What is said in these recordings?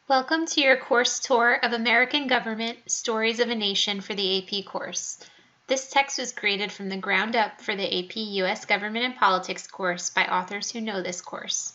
Welcome to your course tour of American Government, Stories of a Nation for the AP course. This text was created from the ground up for the AP U.S. Government and Politics course by authors who know this course.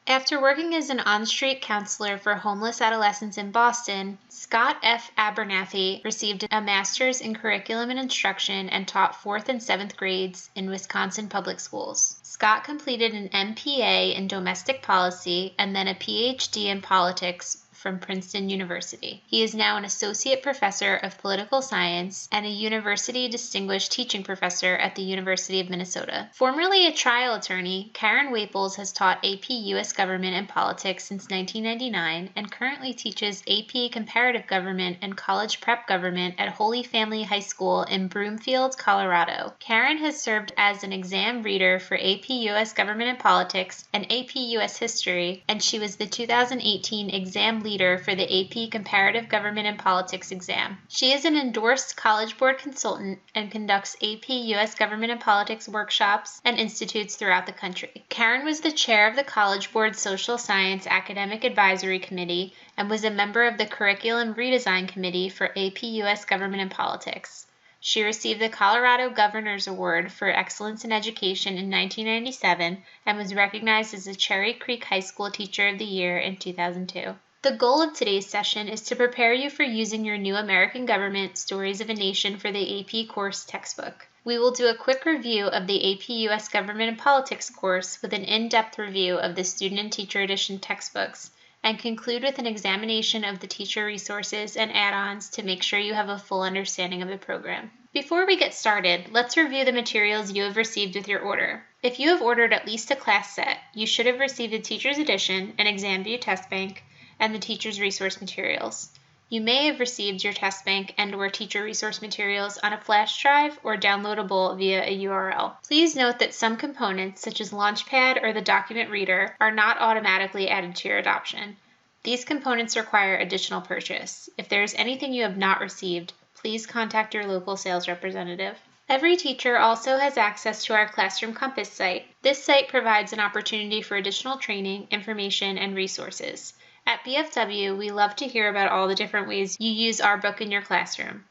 After working as an on-street counselor for homeless adolescents in Boston, Scott F. Abernathy received a master's in curriculum and instruction and taught 4th and 7th grades in Wisconsin public schools. Scott completed an MPA in domestic policy and then a PhD in politics from Princeton University. He is now an associate professor of political science and a university distinguished teaching professor at the University of Minnesota. Formerly a trial attorney, Karen Waples has taught AP U.S. Government and Politics since 1999 and currently teaches AP Comparative Government and College Prep Government at Holy Family High School in Broomfield, Colorado. Karen has served as an exam reader for AP U.S. Government and Politics and AP U.S. History, and she was the 2018 exam leader for the AP Comparative Government and Politics exam. She is an endorsed College Board consultant and conducts AP U.S. Government and Politics workshops and institutes throughout the country. Karen was the chair of the College Board Social Science Academic Advisory Committee and was a member of the Curriculum Redesign Committee for AP U.S. Government and Politics. She received the Colorado Governor's Award for Excellence in Education in 1997 and was recognized as the Cherry Creek High School Teacher of the Year in 2002. The goal of today's session is to prepare you for using your new American Government, Stories of a Nation for the AP course textbook. We will do a quick review of the AP U.S. Government and Politics course with an in-depth review of the Student and Teacher Edition textbooks, and conclude with an examination of the teacher resources and add-ons to make sure you have a full understanding of the program. Before we get started, let's review the materials you have received with your order. If you have ordered at least a class set, you should have received a Teacher's Edition, an ExamView test bank, and the teacher's resource materials. You may have received your test bank and/or teacher resource materials on a flash drive or downloadable via a URL. Please note that some components, such as Launchpad or the document reader, are not automatically added to your adoption. These components require additional purchase. If there is anything you have not received, please contact your local sales representative. Every teacher also has access to our Classroom Compass site. This site provides an opportunity for additional training, information, and resources. At BFW, we love to hear about all the different ways you use our book in your classroom.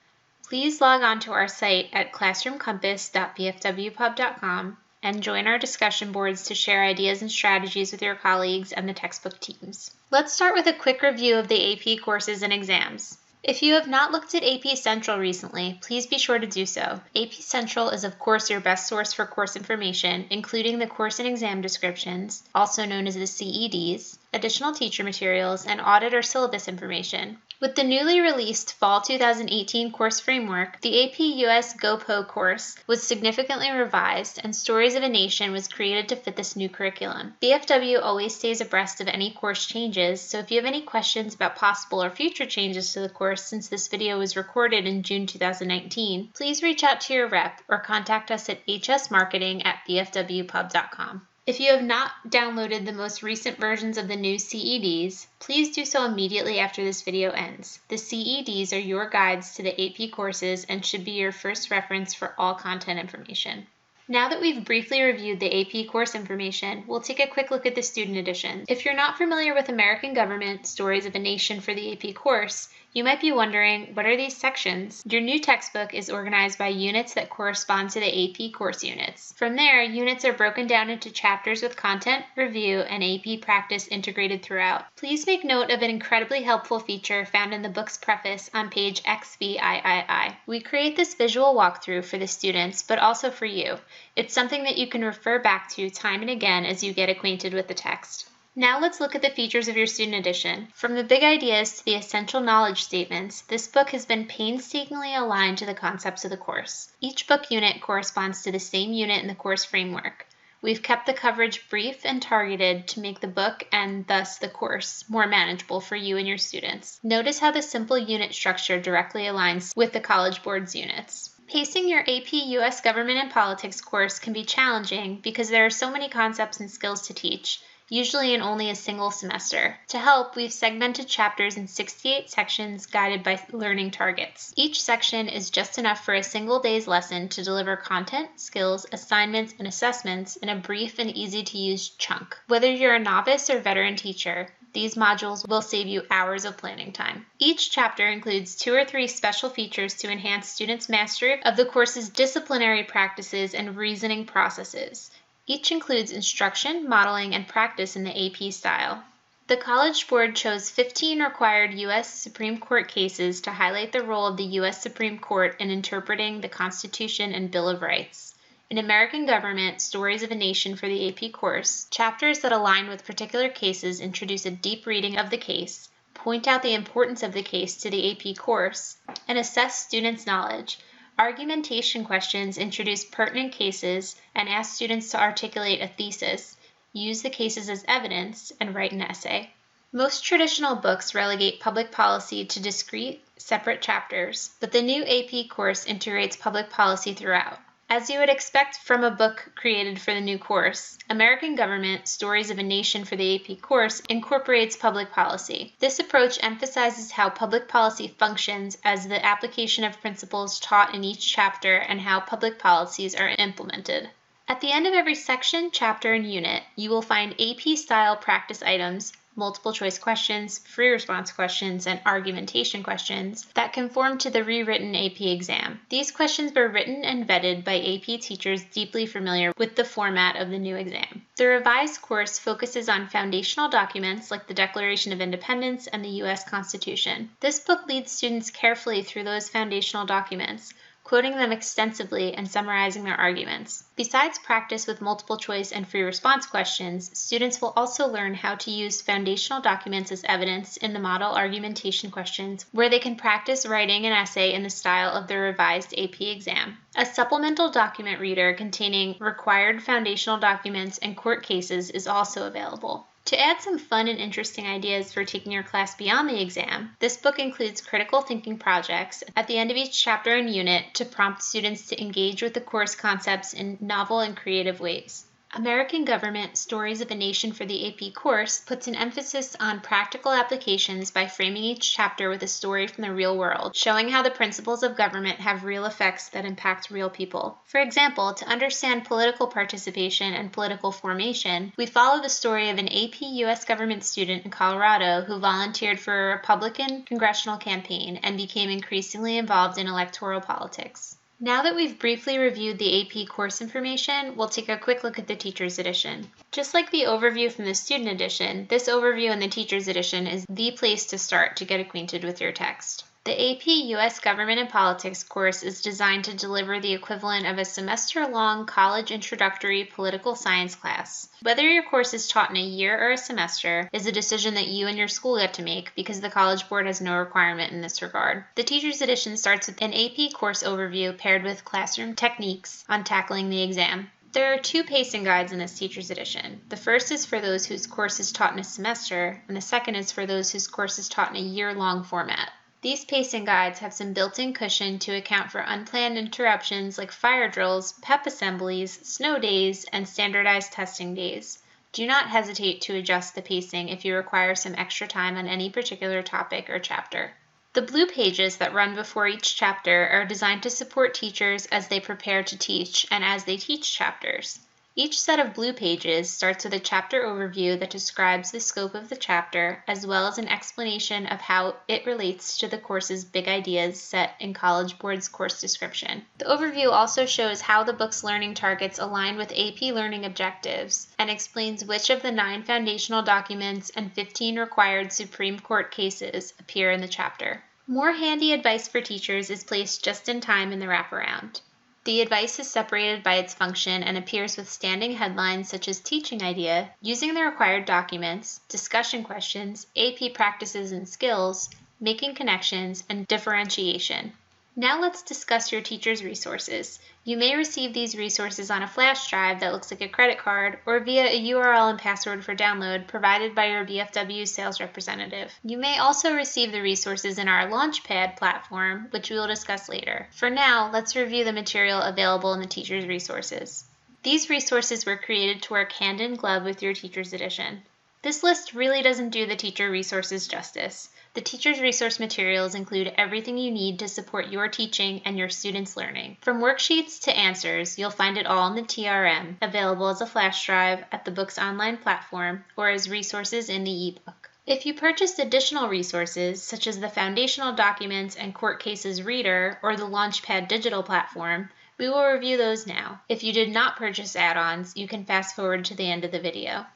Please log on to our site at classroomcompass.bfwpub.com and join our discussion boards to share ideas and strategies with your colleagues and the textbook teams. Let's start with a quick review of the AP courses and exams. If you have not looked at AP Central recently, please be sure to do so. AP Central is of course your best source for course information, including the course and exam descriptions, also known as the CEDs, additional teacher materials, and audit or syllabus information. With the newly released Fall 2018 course framework, the AP US GoPo course was significantly revised and Stories of a Nation was created to fit this new curriculum. BFW always stays abreast of any course changes, so if you have any questions about possible or future changes to the course since this video was recorded in June 2019, please reach out to your rep or contact us at hsmarketing@bfwpub.com. If you have not downloaded the most recent versions of the new CEDs, please do so immediately after this video ends. The CEDs are your guides to the AP courses and should be your first reference for all content information. Now that we've briefly reviewed the AP course information, we'll take a quick look at the student edition. If you're not familiar with American Government, Stories of a Nation for the AP course, you might be wondering, what are these sections? Your new textbook is organized by units that correspond to the AP course units. From there, units are broken down into chapters with content, review, and AP practice integrated throughout. Please make note of an incredibly helpful feature found in the book's preface on page XVIII. We create this visual walkthrough for the students, but also for you. It's something that you can refer back to time and again as you get acquainted with the text. Now let's look at the features of your student edition. From the big ideas to the essential knowledge statements, this book has been painstakingly aligned to the concepts of the course. Each book unit corresponds to the same unit in the course framework. We've kept the coverage brief and targeted to make the book, and thus the course, more manageable for you and your students. Notice how the simple unit structure directly aligns with the College Board's units. Pacing your AP U.S. Government and Politics course can be challenging because there are so many concepts and skills to teach, usually in only a single semester. To help, we've segmented chapters in 68 sections guided by learning targets. Each section is just enough for a single day's lesson to deliver content, skills, assignments, and assessments in a brief and easy-to-use chunk. Whether you're a novice or veteran teacher, These modules will save you hours of planning time. Each chapter includes 2 or 3 special features to enhance students' mastery of the course's disciplinary practices and reasoning processes. Each includes instruction, modeling, and practice in the AP style. The College Board chose 15 required U.S. Supreme Court cases to highlight the role of the U.S. Supreme Court in interpreting the Constitution and Bill of Rights. In American Government, Stories of a Nation for the AP course, chapters that align with particular cases introduce a deep reading of the case, point out the importance of the case to the AP course, and assess students' knowledge. Argumentation questions introduce pertinent cases and ask students to articulate a thesis, use the cases as evidence, and write an essay. Most traditional books relegate public policy to discrete, separate chapters, but the new AP course integrates public policy throughout. As you would expect from a book created for the new course, American Government, Stories of a Nation for the AP course incorporates public policy. This approach emphasizes how public policy functions as the application of principles taught in each chapter and how public policies are implemented. At the end of every section, chapter, and unit, you will find AP-style practice items, multiple choice questions, free response questions, and argumentation questions that conform to the rewritten AP exam. These questions were written and vetted by AP teachers deeply familiar with the format of the new exam. The revised course focuses on foundational documents like the Declaration of Independence and the U.S. Constitution. This book leads students carefully through those foundational documents, quoting them extensively and summarizing their arguments. Besides practice with multiple choice and free response questions, students will also learn how to use foundational documents as evidence in the model argumentation questions, where they can practice writing an essay in the style of the revised AP exam. A supplemental document reader containing required foundational documents and court cases is also available. To add some fun and interesting ideas for taking your class beyond the exam, this book includes critical thinking projects at the end of each chapter and unit to prompt students to engage with the course concepts in novel and creative ways. American Government, Stories of a Nation for the AP course puts an emphasis on practical applications by framing each chapter with a story from the real world, showing how the principles of government have real effects that impact real people. For example, to understand political participation and political formation, we follow the story of an AP U.S. government student in Colorado who volunteered for a Republican congressional campaign and became increasingly involved in electoral politics. Now that we've briefly reviewed the AP course information, we'll take a quick look at the Teacher's Edition. Just like the overview from the Student Edition, this overview in the Teacher's Edition is the place to start to get acquainted with your text. The AP U.S. Government and Politics course is designed to deliver the equivalent of a semester-long college introductory political science class. Whether your course is taught in a year or a semester is a decision that you and your school get to make because the College Board has no requirement in this regard. The Teacher's Edition starts with an AP course overview paired with classroom techniques on tackling the exam. There are 2 pacing guides in this Teacher's Edition. The first is for those whose course is taught in a semester, and the second is for those whose course is taught in a year-long format. These pacing guides have some built-in cushion to account for unplanned interruptions like fire drills, pep assemblies, snow days, and standardized testing days. Do not hesitate to adjust the pacing if you require some extra time on any particular topic or chapter. The blue pages that run before each chapter are designed to support teachers as they prepare to teach and as they teach chapters. Each set of blue pages starts with a chapter overview that describes the scope of the chapter, as well as an explanation of how it relates to the course's big ideas set in College Board's course description. The overview also shows how the book's learning targets align with AP learning objectives, and explains which of the 9 foundational documents and 15 required Supreme Court cases appear in the chapter. More handy advice for teachers is placed just in time in the wraparound. The advice is separated by its function and appears with standing headlines such as teaching idea, using the required documents, discussion questions, AP practices and skills, making connections, and differentiation. Now let's discuss your teacher's resources. You may receive these resources on a flash drive that looks like a credit card or via a URL and password for download provided by your VFW sales representative. You may also receive the resources in our Launchpad platform, which we will discuss later. For now, let's review the material available in the teacher's resources. These resources were created to work hand in glove with your Teacher's Edition. This list really doesn't do the teacher resources justice. The teacher's resource materials include everything you need to support your teaching and your students' learning. From worksheets to answers, you'll find it all in the TRM, available as a flash drive at the book's online platform or as resources in the ebook. If you purchased additional resources, such as the Foundational Documents and Court Cases Reader or the Launchpad digital platform, we will review those now. If you did not purchase add-ons, you can fast forward to the end of the video.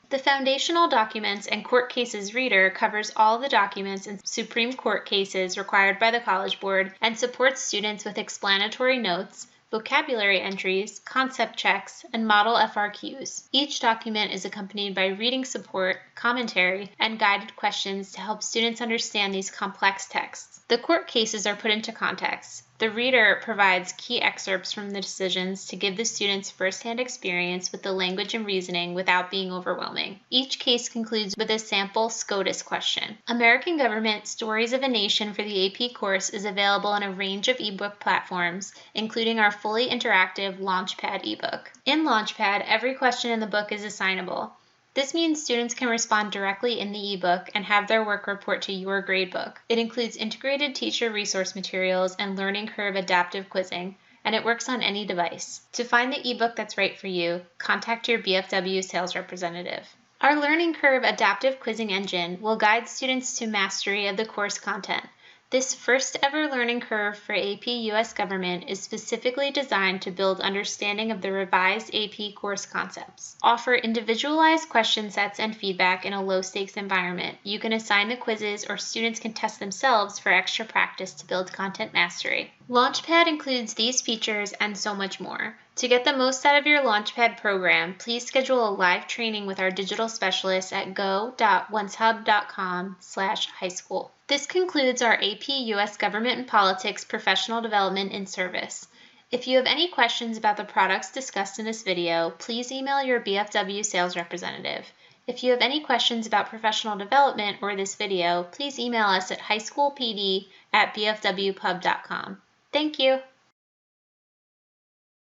The Foundational Documents and Court Cases Reader covers all the documents and Supreme Court cases required by the College Board and supports students with explanatory notes, vocabulary entries, concept checks, and model FRQs. Each document is accompanied by reading support, commentary, and guided questions to help students understand these complex texts. The court cases are put into context. The reader provides key excerpts from the decisions to give the students firsthand experience with the language and reasoning without being overwhelming. Each case concludes with a sample SCOTUS question. American Government Stories of a Nation for the AP course is available in a range of ebook platforms, including our fully interactive Launchpad ebook. In Launchpad, every question in the book is assignable. This means students can respond directly in the ebook and have their work report to your gradebook. It includes integrated teacher resource materials and learning curve adaptive quizzing, and it works on any device. To find the ebook that's right for you, contact your BFW sales representative. Our learning curve adaptive quizzing engine will guide students to mastery of the course content. This first ever learning curve for AP US Government is specifically designed to build understanding of the revised AP course concepts. Offer individualized question sets and feedback in a low-stakes environment. You can assign the quizzes or students can test themselves for extra practice to build content mastery. Launchpad includes these features and so much more. To get the most out of your Launchpad program, please schedule a live training with our digital specialists at go.oncehub.com/highschool. This concludes our AP US Government and Politics Professional Development in Service. If you have any questions about the products discussed in this video, please email your BFW sales representative. If you have any questions about professional development or this video, please email us at highschoolpd@bfwpub.com. Thank you.